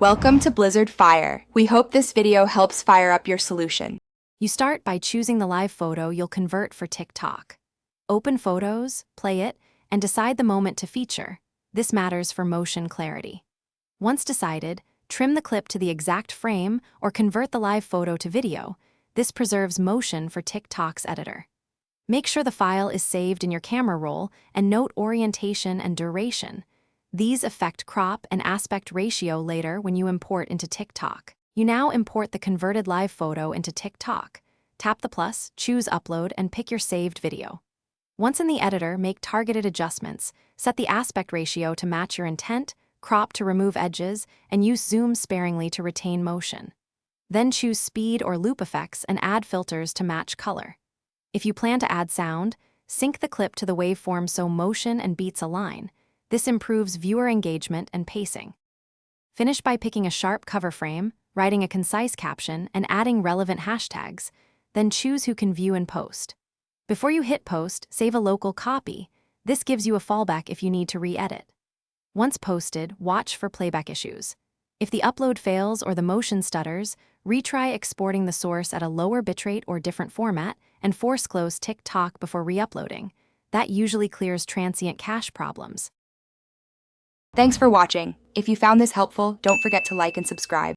Welcome to Blizzard Fire. We hope this video helps fire up your solution. You start by choosing the live photo you'll convert for TikTok. Open Photos, play it, and decide the moment to feature. This matters for motion clarity. Once decided, trim the clip to the exact frame or convert the live photo to video. This preserves motion for TikTok's editor. Make sure the file is saved in your camera roll and note orientation and duration. These affect crop and aspect ratio later when you import into TikTok. You now import the converted live photo into TikTok. Tap the plus, choose Upload, and pick your saved video. Once in the editor, make targeted adjustments. Set the aspect ratio to match your intent, crop to remove edges, and use zoom sparingly to retain motion. Then choose speed or loop effects and add filters to match color. If you plan to add sound, sync the clip to the waveform so motion and beats align. This improves viewer engagement and pacing. Finish by picking a sharp cover frame, writing a concise caption, and adding relevant hashtags. Then choose who can view and post. Before you hit post, save a local copy. This gives you a fallback if you need to re-edit. Once posted, watch for playback issues. If the upload fails or the motion stutters, retry exporting the source at a lower bitrate or different format and force close TikTok before re-uploading. That usually clears transient cache problems. Thanks for watching. If you found this helpful, don't forget to like and subscribe.